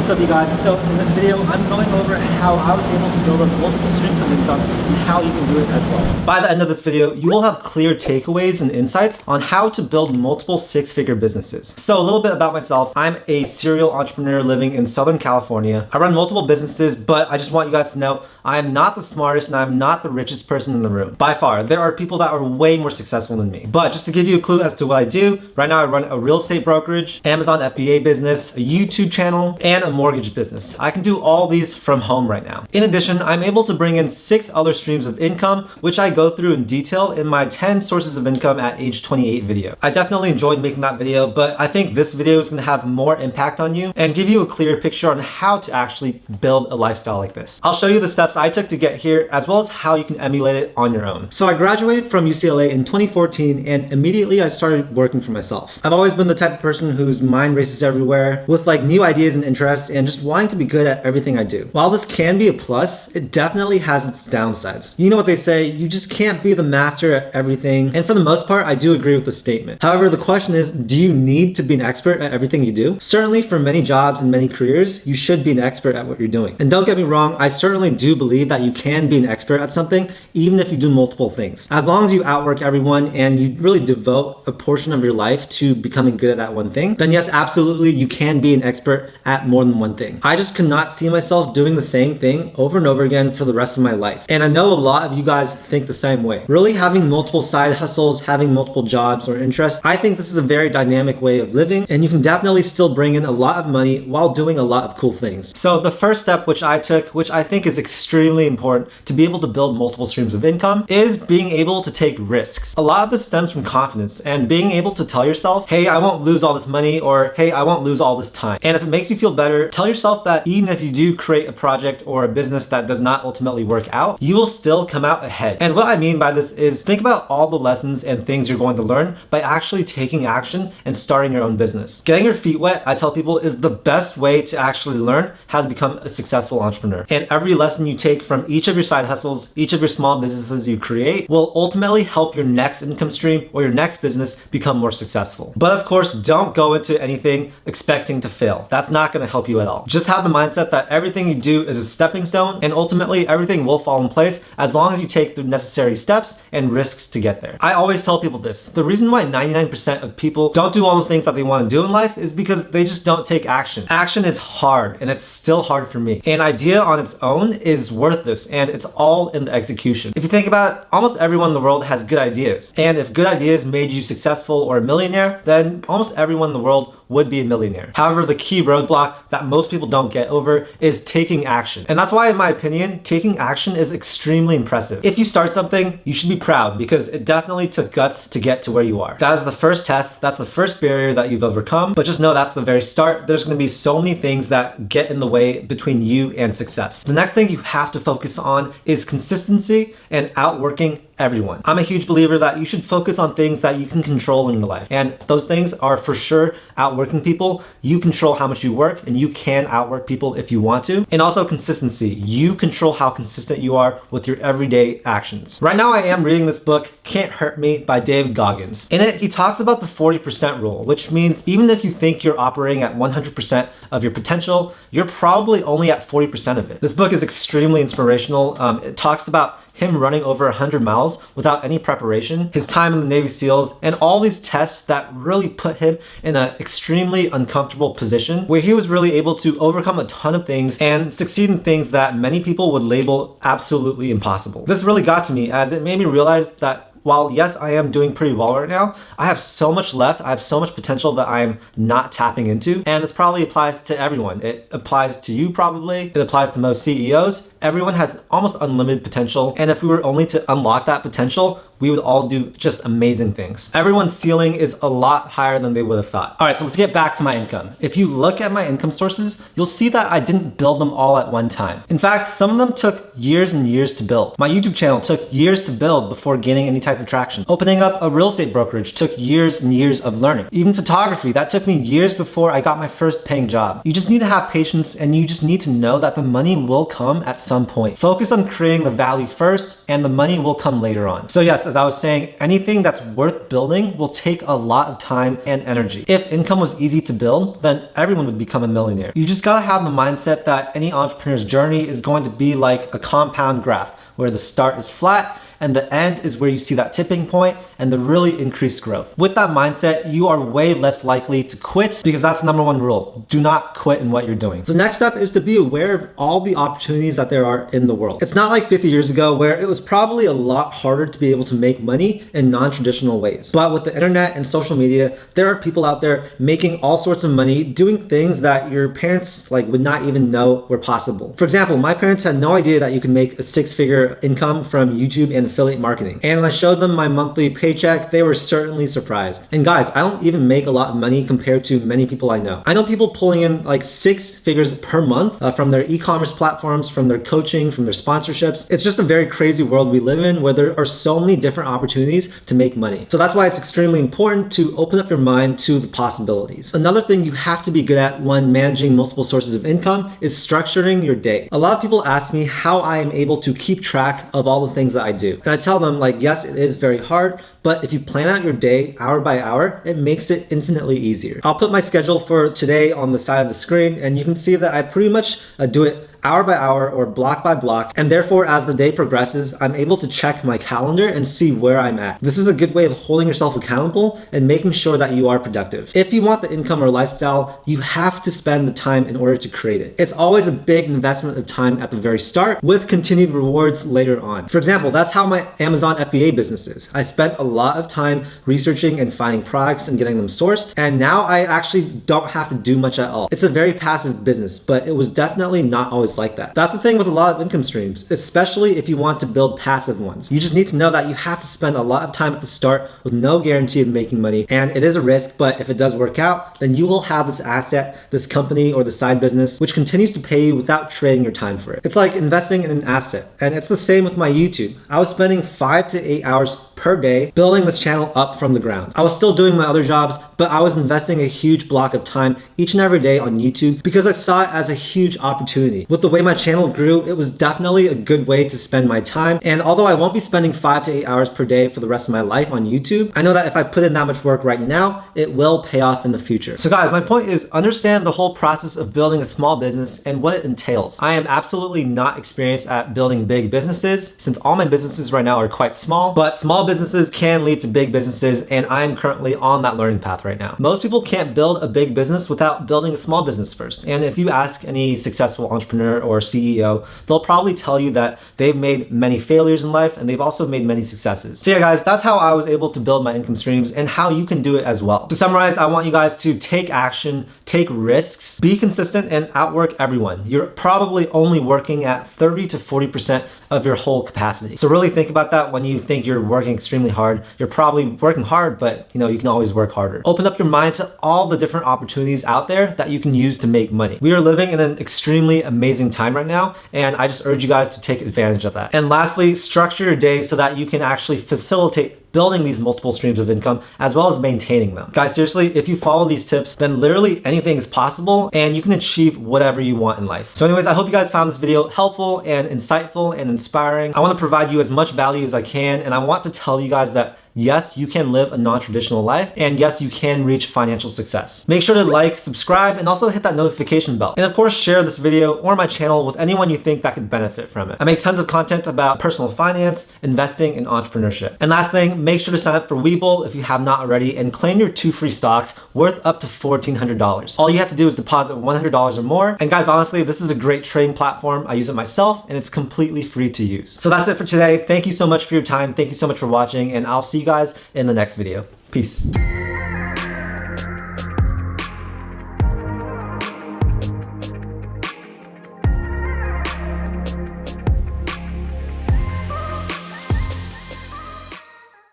What's up, you guys? So in this video, I'm going over how I was able to build up multiple streams of income and how you can do it as well. By the end of this video, you will have clear takeaways and insights on how to build multiple six-figure businesses. So a little bit about myself. I'm a serial entrepreneur living in Southern California. I run multiple businesses, but I just want you guys to know I am not the smartest and I'm not the richest person in the room. By far, there are people that are way more successful than me. But just to give you a clue as to what I do, right now I run a real estate brokerage, Amazon FBA business, a YouTube channel, and a mortgage business. I can do all these from home right now. In addition, I'm able to bring in 6 other streams of income, which I go through in detail in my 10 sources of income at age 28 video. I definitely enjoyed making that video, but I think this video is gonna have more impact on you and give you a clear picture on how to actually build a lifestyle like this. I'll show you the steps I took to get here, as well as how you can emulate it on your own. So I graduated from UCLA in 2014, and immediately I started working for myself. I've always been the type of person whose mind races everywhere with like new ideas and interests and just wanting to be good at everything I do. While this can be a plus, it definitely has its downsides. You know what they say, you just can't be the master at everything. And for the most part, I do agree with the statement. However, the question is, do you need to be an expert at everything you do? Certainly for many jobs and many careers, you should be an expert at what you're doing. And don't get me wrong, I certainly do believe that you can be an expert at something, even if you do multiple things. As long as you outwork everyone and you really devote a portion of your life to becoming good at that one thing, then yes, absolutely, you can be an expert at more than one thing. I just could not see myself doing the same thing over and over again for the rest of my life. And I know a lot of you guys think the same way. Really having multiple side hustles, having multiple jobs or interests, I think this is a very dynamic way of living, and you can definitely still bring in a lot of money while doing a lot of cool things. So the first step which I took, which I think is extremely important to be able to build multiple streams of income, is being able to take risks. A lot of this stems from confidence and being able to tell yourself, hey, I won't lose all this money, or hey, I won't lose all this time. And if it makes you feel better, tell yourself that even if you do create a project or a business that does not ultimately work out, you will still come out ahead. And what I mean by this is think about all the lessons and things you're going to learn by actually taking action and starting your own business. Getting your feet wet, I tell people, is the best way to actually learn how to become a successful entrepreneur. And every lesson you take from each of your side hustles, each of your small businesses you create, will ultimately help your next income stream or your next business become more successful. But of course, don't go into anything expecting to fail. That's not going to help you at all. Just have the mindset that everything you do is a stepping stone, and ultimately everything will fall in place as long as you take the necessary steps and risks to get there. I always tell people this. The reason why 99% of people don't do all the things that they want to do in life is because they just don't take action. Action is hard, and it's still hard for me. An idea on its own is worthless, and it's all in the execution. If you think about it, almost everyone in the world has good ideas. And if good ideas made you successful or a millionaire, then almost everyone in the world would be a millionaire. However, the key roadblock that most people don't get over is taking action. And that's why, in my opinion, taking action is extremely impressive. If you start something, you should be proud because it definitely took guts to get to where you are. That is the first test. That's the first barrier that you've overcome. But just know that's the very start. There's going to be so many things that get in the way between you and success. The next thing you have to focus on is consistency and outworking everyone. I'm a huge believer that you should focus on things that you can control in your life. And those things are for sure outworking people. You control how much you work, and you can outwork people if you want to. And also consistency. You control how consistent you are with your everyday actions. Right now I am reading this book, Can't Hurt Me by David Goggins. In it, he talks about the 40% rule, which means even if you think you're operating at 100% of your potential, you're probably only at 40% of it. This book is extremely inspirational. It talks about him running over 100 miles without any preparation, his time in the Navy SEALs, and all these tests that really put him in an extremely uncomfortable position where he was really able to overcome a ton of things and succeed in things that many people would label absolutely impossible. This really got to me as it made me realize that while yes, I am doing pretty well right now, I have so much left. I have so much potential that I'm not tapping into. And this probably applies to everyone. It applies to you probably. It applies to most CEOs. Everyone has almost unlimited potential. And if we were only to unlock that potential, we would all do just amazing things. Everyone's ceiling is a lot higher than they would have thought. All right, so let's get back to my income. If you look at my income sources, you'll see that I didn't build them all at one time. In fact, some of them took years and years to build. My YouTube channel took years to build before gaining any type of traction. Opening up a real estate brokerage took years and years of learning. Even photography, that took me years before I got my first paying job. You just need to have patience, and you just need to know that the money will come at some point. Focus on creating the value first, and the money will come later on. So yes, as I was saying, anything that's worth building will take a lot of time and energy. If income was easy to build, then everyone would become a millionaire. You just gotta have the mindset that any entrepreneur's journey is going to be like a compound graph, where the start is flat and the end is where you see that tipping point and the really increased growth. With that mindset, you are way less likely to quit, because that's the #1 rule. Do not quit in what you're doing. The next step is to be aware of all the opportunities that there are in the world. It's not like 50 years ago where it was probably a lot harder to be able to make money in non-traditional ways. But with the internet and social media, there are people out there making all sorts of money doing things that your parents would not even know were possible. For example, my parents had no idea that you could make a 6-figure income from YouTube and affiliate marketing. And when I showed them my monthly paycheck, they were certainly surprised. And guys, I don't even make a lot of money compared to many people I know. I know people pulling in like 6 figures per month from their e-commerce platforms, from their coaching, from their sponsorships. It's just a very crazy world we live in where there are so many different opportunities to make money. So that's why it's extremely important to open up your mind to the possibilities. Another thing you have to be good at when managing multiple sources of income is structuring your day. A lot of people ask me how I am able to keep track of all the things that I do. And I tell them, yes, it is very hard, but if you plan out your day hour by hour, it makes it infinitely easier. I'll put my schedule for today on the side of the screen, and you can see that I pretty much do it hour by hour or block by block, and therefore as the day progresses, I'm able to check my calendar and see where I'm at. This is a good way of holding yourself accountable and making sure that you are productive. If you want the income or lifestyle, you have to spend the time in order to create it. It's always a big investment of time at the very start with continued rewards later on. For example, that's how my Amazon FBA business is. I spent a lot of time researching and finding products and getting them sourced, and now I actually don't have to do much at all. It's a very passive business, but it was definitely not always like that. That's the thing with a lot of income streams, especially if you want to build passive ones. You just need to know that you have to spend a lot of time at the start with no guarantee of making money, and it is a risk, but if it does work out, then you will have this asset, this company or the side business, which continues to pay you without trading your time for it. It's like investing in an asset, and it's the same with my YouTube. I was spending 5 to 8 hours per day building this channel up from the ground. I was still doing my other jobs, but I was investing a huge block of time each and every day on YouTube because I saw it as a huge opportunity. With the way my channel grew, it was definitely a good way to spend my time. And although I won't be spending 5 to 8 hours per day for the rest of my life on YouTube, I know that if I put in that much work right now, it will pay off in the future. So guys, my point is understand the whole process of building a small business and what it entails. I am absolutely not experienced at building big businesses since all my businesses right now are quite small, but small businesses can lead to big businesses, and I am currently on that learning path right now. Most people can't build a big business without building a small business first. And if you ask any successful entrepreneur or CEO, they'll probably tell you that they've made many failures in life and they've also made many successes. So yeah guys, that's how I was able to build my income streams and how you can do it as well. To summarize, I want you guys to take action, take risks, be consistent, and outwork everyone. You're probably only working at 30 to 40% of your whole capacity. So really think about that when you think you're working extremely hard. You're probably working hard, but you can always work harder. Open up your mind to all the different opportunities out there that you can use to make money. We are living in an extremely amazing time right now, and I just urge you guys to take advantage of that. And lastly, structure your day so that you can actually facilitate building these multiple streams of income as well as maintaining them. Guys, seriously, if you follow these tips, then literally anything is possible and you can achieve whatever you want in life. So anyways, I hope you guys found this video helpful and insightful and inspiring. I want to provide you as much value as I can, and I want to tell you guys that yes, you can live a non-traditional life, and yes, you can reach financial success. Make sure to like, subscribe, and also hit that notification bell. And of course, share this video or my channel with anyone you think that could benefit from it. I make tons of content about personal finance, investing, and entrepreneurship. And last thing, make sure to sign up for WeBull if you have not already and claim your 2 free stocks worth up to $1,400. All you have to do is deposit $100 or more. And guys, honestly, this is a great trading platform. I use it myself, and it's completely free to use. So that's it for today. Thank you so much for your time. Thank you so much for watching, and I'll see you guys in the next video. Peace.